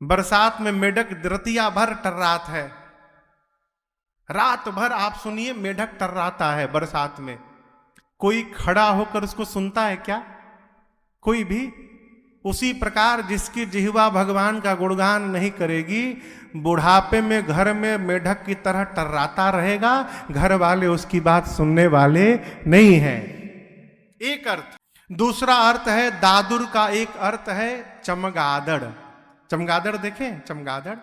बरसात में मेढक रतिया भर टर्रात है। रात भर आप सुनिए मेढक टर्राता है बरसात में। कोई खड़ा होकर उसको सुनता है क्या? कोई भी? उसी प्रकार जिसकी जिह्वा भगवान का गुणगान नहीं करेगी, बुढ़ापे में घर में मेढक की तरह टर्राता रहेगा, घर वाले उसकी बात सुनने वाले नहीं हैं। एक अर्थ। दूसरा अर्थ है दादुर का, एक अर्थ है चमगादड़। चमगादड़ देखें? चमगादड़।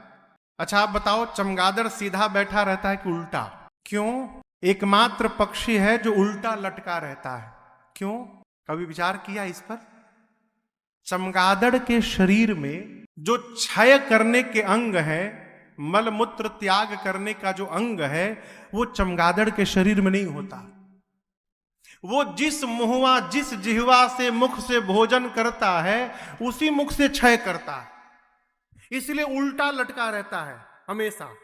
अच्छा आप बताओ, चमगादड़ सीधा बैठा रहता है कि उल्टा? क्यों? एकमात्र पक्षी है जो उल्टा लटका रहता है। क्यों? कभी विचार किया इस पर? चमगादड़ के शरीर में जो क्षय करने के अंग है, मल मूत्र त्याग करने का जो अंग है, वो चमगादड़ के शरीर में नहीं होता। वो जिस मुहवा, जिस जिह्वा से, मुख से भोजन करता है, उसी मुख से क्षय करता है। इसलिए उल्टा लटका रहता है हमेशा।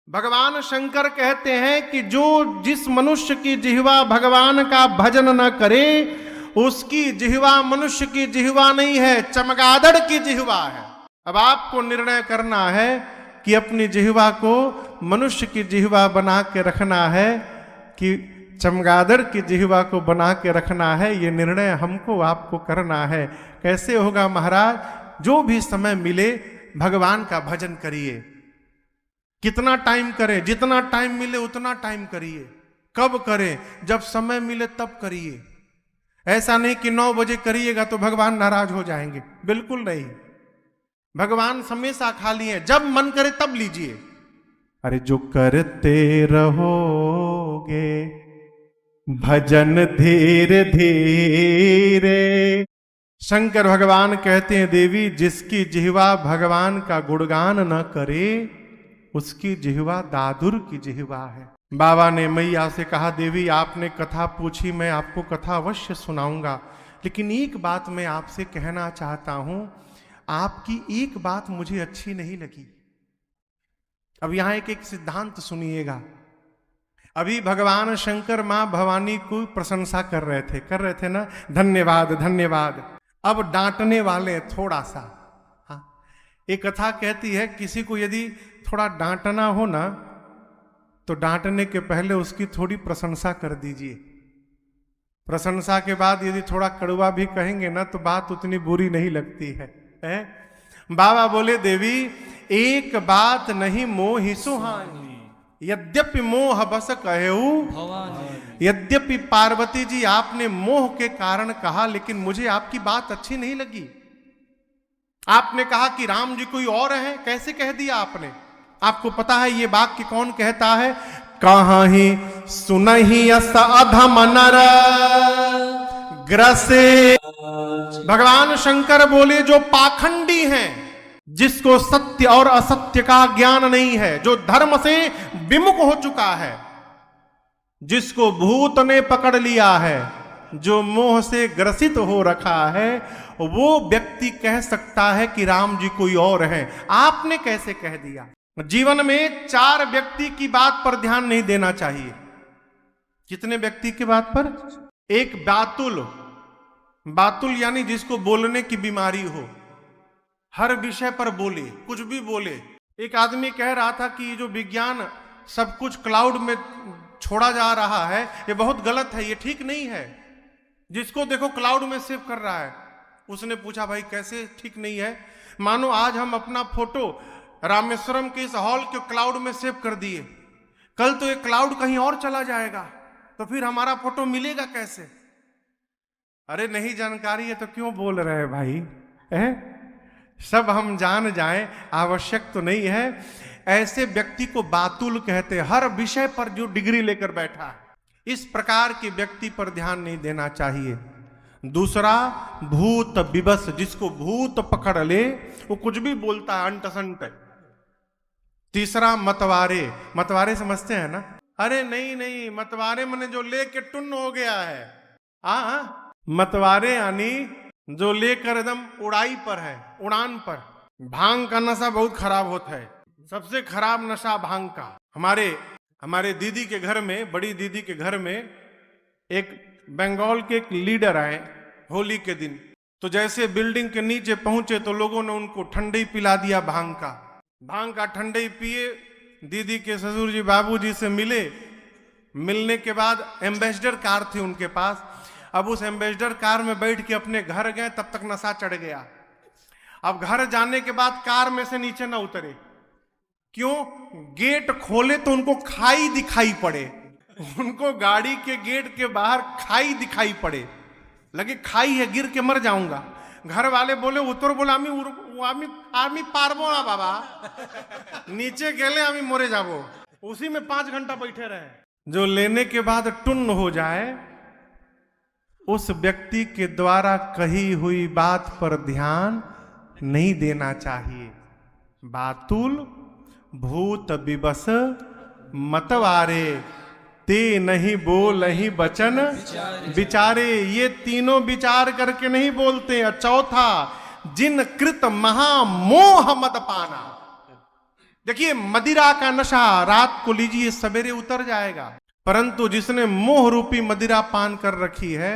भगवान शंकर कहते हैं कि जो जिस मनुष्य की जिह्वा भगवान का भजन न करे, उसकी जिह्वा मनुष्य की जिह्वा नहीं है, चमगादड़ की जिह्वा है। अब आपको निर्णय करना है कि अपनी जिह्वा को मनुष्य की जिह्वा बना के रखना है कि चमगादड़ की जिह्वा को बना के रखना है। ये निर्णय हमको आपको करना है। कैसे होगा महाराज? जो भी समय मिले भगवान का भजन करिए। कितना टाइम करें? जितना टाइम मिले उतना टाइम करिए। कब करें? जब समय मिले तब करिए। ऐसा नहीं कि 9 बजे करिएगा तो भगवान नाराज हो जाएंगे, बिल्कुल नहीं। भगवान हमेशा खाली है, जब मन करे तब लीजिए। अरे जो करते रहोगे भजन धीरे धीरे, शंकर भगवान कहते हैं देवी जिसकी जिह्वा भगवान का गुणगान न करे, उसकी जिह्वा दादुर की जिह्वा है। बाबा ने मैया से कहा, देवी आपने कथा पूछी, मैं आपको कथा अवश्य सुनाऊंगा, लेकिन एक बात मैं आपसे कहना चाहता हूं। आपकी एक बात मुझे अच्छी नहीं लगी। अब यहां एक सिद्धांत सुनिएगा। अभी भगवान शंकर मां भवानी को प्रशंसा कर रहे थे ना, धन्यवाद धन्यवाद। अब डांटने वाले थोड़ा सा। हाँ, एक कथा कहती है किसी को यदि थोड़ा डांटना हो ना, तो डांटने के पहले उसकी थोड़ी प्रशंसा कर दीजिए। प्रशंसा के बाद यदि थोड़ा कड़वा भी कहेंगे ना, तो बात उतनी बुरी नहीं लगती है। बाबा बोले, देवी एक बात नहीं मोहि सुहानी, यद्यपि मोह बस कहेऊ भवानी। यद्यपि पार्वती जी आपने मोह के कारण कहा, लेकिन मुझे आपकी बात अच्छी नहीं लगी। आपने कहा कि राम जी कोई और है, कैसे कह दिया आपने? आपको पता है ये वाक्य कौन कहता है? कहाँ ही सुनहि अस अधम नर ग्रसे। भगवान शंकर बोले जो पाखंडी हैं, जिसको सत्य और असत्य का ज्ञान नहीं है, जो धर्म से विमुख हो चुका है, जिसको भूत ने पकड़ लिया है, जो मोह से ग्रसित हो रखा है, वो व्यक्ति कह सकता है कि राम जी कोई और है। आपने कैसे कह दिया? जीवन में 4 व्यक्ति की बात पर ध्यान नहीं देना चाहिए। कितने व्यक्ति की बात पर? एक बातुल। बातुल यानी जिसको बोलने की बीमारी हो, हर विषय पर बोले, कुछ भी बोले। एक आदमी कह रहा था कि जो विज्ञान सब कुछ क्लाउड में छोड़ा जा रहा है, ये बहुत गलत है, ये ठीक नहीं है। जिसको देखो क्लाउड में सेव कर रहा है। उसने पूछा, भाई कैसे ठीक नहीं है? मानो आज हम अपना फोटो रामेश्वरम के इस हॉल के क्लाउड में सेव कर दिए, कल तो ये क्लाउड कहीं और चला जाएगा, तो फिर हमारा फोटो मिलेगा कैसे? अरे नहीं जानकारी है तो क्यों बोल रहे हैं भाई? सब हम जान जाएं, आवश्यक तो नहीं है। ऐसे व्यक्ति को बातुल कहते हैं, हर विषय पर जो डिग्री लेकर बैठा है। इस प्रकार के व्यक्ति पर ध्यान नहीं देना चाहिए। दूसरा भूत विवश, जिसको भूत पकड़ ले, वो कुछ भी बोलता है, अंट संट। तीसरा मतवारे। मतवारे समझते हैं ना? अरे नहीं नहीं, मतवारे मने जो लेके टुन्न हो गया है। मतवारे यानी जो लेकर एकदम उड़ाई पर है, उड़ान पर। भांग का नशा बहुत खराब होता है, सबसे खराब नशा भांग का। हमारे दीदी के घर में, बड़ी दीदी के घर में एक बंगाल के एक लीडर आए होली के दिन। तो जैसे बिल्डिंग के नीचे पहुंचे तो लोगों ने उनको ठंडई पिला दिया, भांग का ठंडई पिए। दीदी के ससुर जी बाबूजी से मिले। मिलने के बाद एम्बेसडर कार थी उनके पास। अब उस एम्बेसडर कार में बैठ के अपने घर गए, तब तक नशा चढ़ गया। अब घर जाने के बाद कार में से नीचे ना उतरे। क्यों? गेट खोले तो उनको खाई दिखाई पड़े। उनको गाड़ी के गेट के बाहर खाई दिखाई पड़े। लगे खाई है, गिर के मर जाऊंगा। घर वाले बोले उतर, बोला आमी पारबो ना बाबा, नीचे गेले आमी मरे जाबो। उसी में 5 घंटा बैठे रहे। जो लेने के बाद टुन्न हो जाए, उस व्यक्ति के द्वारा कही हुई बात पर ध्यान नहीं देना चाहिए। बातुल भूत विवश मतवारे, ते नहीं बोल नहीं बचन विचारे। ये तीनों विचार करके नहीं बोलते। और चौथा, जिन कृत महामोह मदपाना। देखिए, मदिरा का नशा रात को लीजिए, सवेरे उतर जाएगा, परंतु जिसने मोह रूपी मदिरा पान कर रखी है